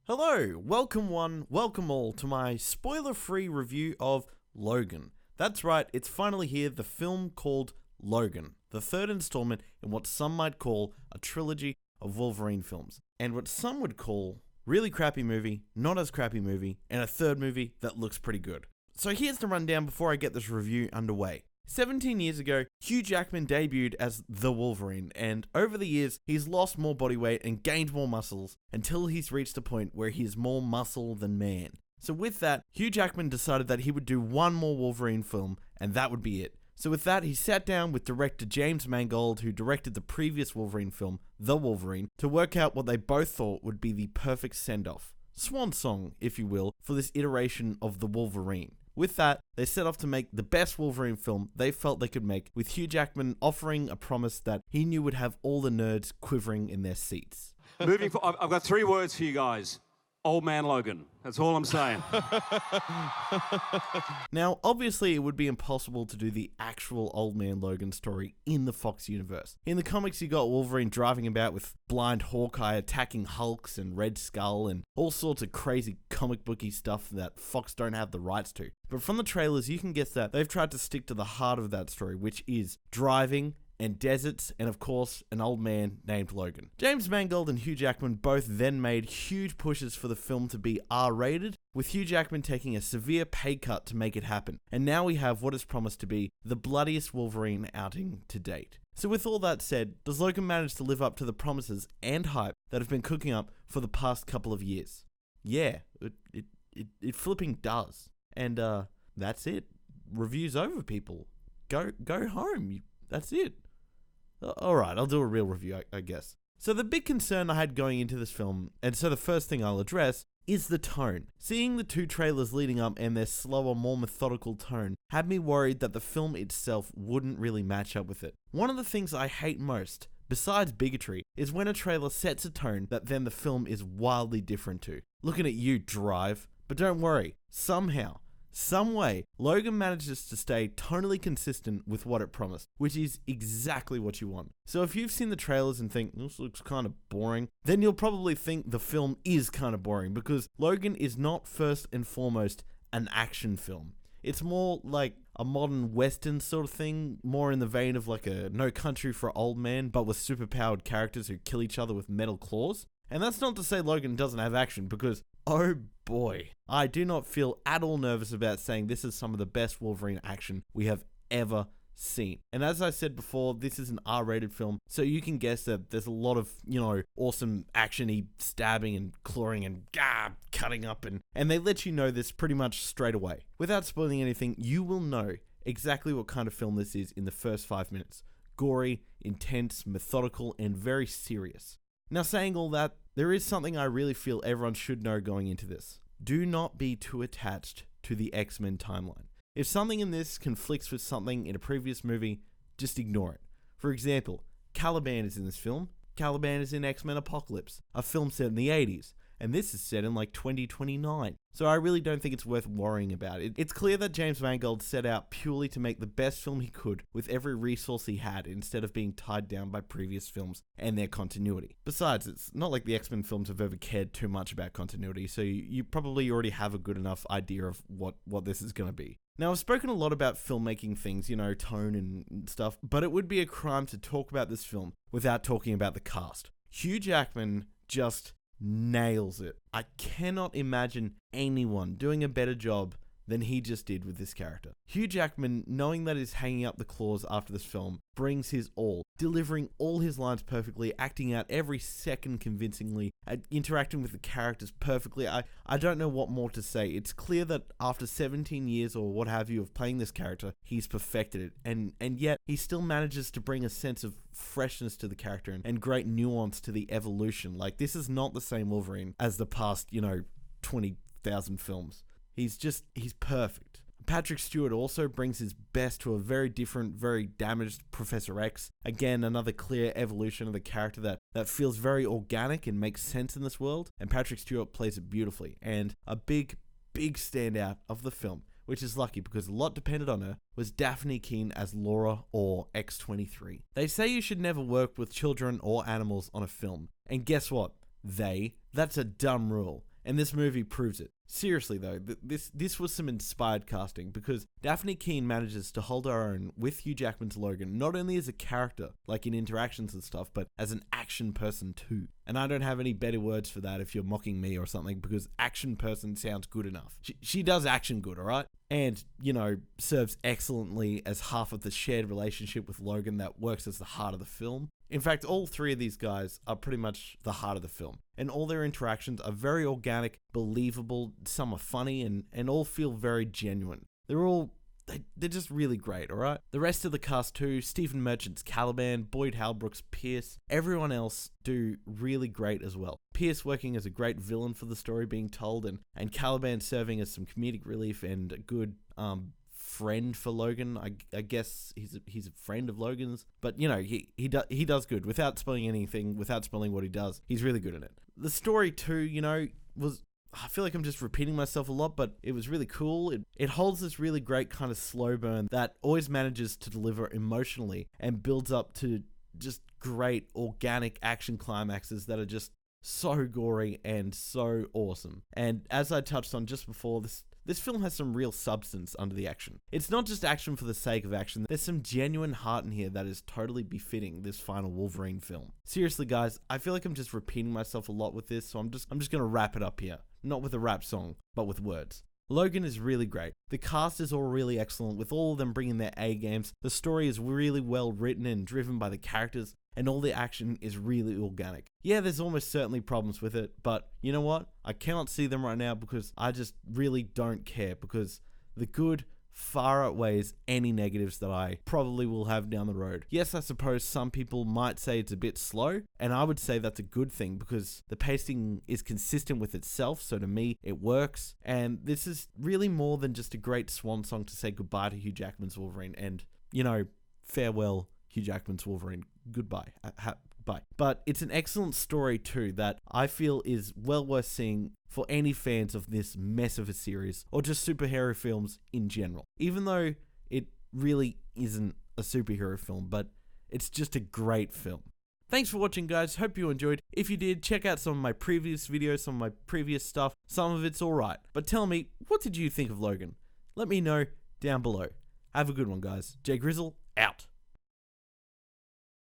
Hello, welcome one, welcome all to my spoiler-free review of Logan. That's right, it's finally here, the film called Logan, the third installment in what some might call a trilogy of Wolverine films, and what some would call really crappy movie, not as crappy movie, and a third movie that looks pretty good. So here's the rundown before I get this review underway. 17 years ago, Hugh Jackman debuted as the Wolverine, and over the years, he's lost more body weight and gained more muscles until he's reached a point where he is more muscle than man. So with that, Hugh Jackman decided that he would do one more Wolverine film, and that would be it. So with that, he sat down with director James Mangold, who directed the previous Wolverine film, The Wolverine, to work out what they both thought would be the perfect send-off. Swansong, if you will, for this iteration of The Wolverine. With that, they set off to make the best Wolverine film they felt they could make, with Hugh Jackman offering a promise that he knew would have all the nerds quivering in their seats. I've got 3 words for you guys. Old man Logan. That's all I'm saying. Now, obviously, it would be impossible to do the actual Old Man Logan story in the Fox universe. In the comics, you got Wolverine driving about with blind Hawkeye attacking Hulks and Red Skull and all sorts of crazy comic booky stuff that Fox don't have the rights to. But from the trailers, you can guess that they've tried to stick to the heart of that story, which is driving and deserts, and of course, an old man named Logan. James Mangold and Hugh Jackman both then made huge pushes for the film to be R-rated, with Hugh Jackman taking a severe pay cut to make it happen. And now we have what is promised to be the bloodiest Wolverine outing to date. So with all that said, does Logan manage to live up to the promises and hype that have been cooking up for the past couple of years? Yeah, it flipping does. And that's it. Review's over, people. Go home. That's it. Alright, I'll do a real review, I guess. So the big concern I had going into this film, and so the first thing I'll address, is the tone. Seeing the 2 trailers leading up and their slower, more methodical tone had me worried that the film itself wouldn't really match up with it. One of the things I hate most, besides bigotry, is when a trailer sets a tone that then the film is wildly different to. Looking at you, Drive. But don't worry, somehow, some way, Logan manages to stay tonally consistent with what it promised, which is exactly what you want. So if you've seen the trailers and think, this looks kind of boring, then you'll probably think the film is kind of boring, because Logan is not first and foremost an action film. It's more like a modern western sort of thing, more in the vein of like a No Country for Old Men, but with superpowered characters who kill each other with metal claws. And that's not to say Logan doesn't have action, because, oh boy, I do not feel at all nervous about saying this is some of the best Wolverine action we have ever seen. And as I said before, this is an R-rated film, so you can guess that there's a lot of, awesome action-y stabbing and clawing and cutting up, and they let you know this pretty much straight away. Without spoiling anything, you will know exactly what kind of film this is in the first 5 minutes. Gory, intense, methodical, and very serious. Now, saying all that, there is something I really feel everyone should know going into this. Do not be too attached to the X-Men timeline. If something in this conflicts with something in a previous movie, just ignore it. For example, Caliban is in this film. Caliban is in X-Men Apocalypse, a film set in the 80s. And this is set in like 2029. So I really don't think it's worth worrying about. It's clear that James Mangold set out purely to make the best film he could with every resource he had, instead of being tied down by previous films and their continuity. Besides, it's not like the X-Men films have ever cared too much about continuity, so you probably already have a good enough idea of what this is going to be. Now, I've spoken a lot about filmmaking things, tone and stuff, but it would be a crime to talk about this film without talking about the cast. Hugh Jackman just nails it. I cannot imagine anyone doing a better job than he just did with this character. Hugh Jackman, knowing that he's hanging up the claws after this film, brings his all, delivering all his lines perfectly, acting out every second convincingly, interacting with the characters perfectly. I don't know what more to say. It's clear that after 17 years or what have you of playing this character, he's perfected it, and yet he still manages to bring a sense of freshness to the character and great nuance to the evolution. Like, this is not the same Wolverine as the past, 20,000 films. He's perfect. Patrick Stewart also brings his best to a very different, very damaged Professor X. Again, another clear evolution of the character that feels very organic and makes sense in this world. And Patrick Stewart plays it beautifully. And a big standout of the film, which is lucky because a lot depended on her, was Daphne Keane as Laura or X-23. They say you should never work with children or animals on a film. And guess what? That's a dumb rule. and this movie proves it. Seriously though, this was some inspired casting, because Daphne Keane manages to hold her own with Hugh Jackman's Logan, not only as a character, like in interactions and stuff, but as an action person too. And I don't have any better words for that if you're mocking me or something, because action person sounds good enough. She does action good, alright? And, serves excellently as half of the shared relationship with Logan that works as the heart of the film. In fact, all three of these guys are pretty much the heart of the film, and all their interactions are very organic, believable, some are funny, and all feel very genuine. They're just really great, alright? The rest of the cast too, Stephen Merchant's Caliban, Boyd Halbrook's Pierce, everyone else do really great as well. Pierce working as a great villain for the story being told, and Caliban serving as some comedic relief and a good friend for Logan. I guess he's a friend of Logan's, but he does good without spoiling anything, without spoiling what he does. He's really good in it. The story too, was, I feel like I'm just repeating myself a lot, but it was really cool. It holds this really great kind of slow burn that always manages to deliver emotionally and builds up to just great organic action climaxes that are just so gory and so awesome. And as I touched on just before, this film has some real substance under the action. It's not just action for the sake of action. There's some genuine heart in here that is totally befitting this final Wolverine film. Seriously, guys, I feel like I'm just repeating myself a lot with this, so I'm just gonna wrap it up here. Not with a rap song, but with words. Logan is really great. The cast is all really excellent, with all of them bringing their A games. The story is really well written and driven by the characters, and all the action is really organic. Yeah, there's almost certainly problems with it, but you know what? I cannot see them right now because I just really don't care, because the good far outweighs any negatives that I probably will have down the road. Yes, I suppose some people might say it's a bit slow, and I would say that's a good thing because the pacing is consistent with itself, so to me, it works. And this is really more than just a great swan song to say goodbye to Hugh Jackman's Wolverine and, farewell, Hugh Jackman's Wolverine. Goodbye. Bye. But it's an excellent story too that I feel is well worth seeing for any fans of this mess of a series or just superhero films in general. Even though it really isn't a superhero film, but it's just a great film. Thanks for watching, guys. Hope you enjoyed. If you did, check out some of my previous videos, some of my previous stuff. Some of it's alright. But tell me, what did you think of Logan? Let me know down below. Have a good one, guys. Jay Grizzle,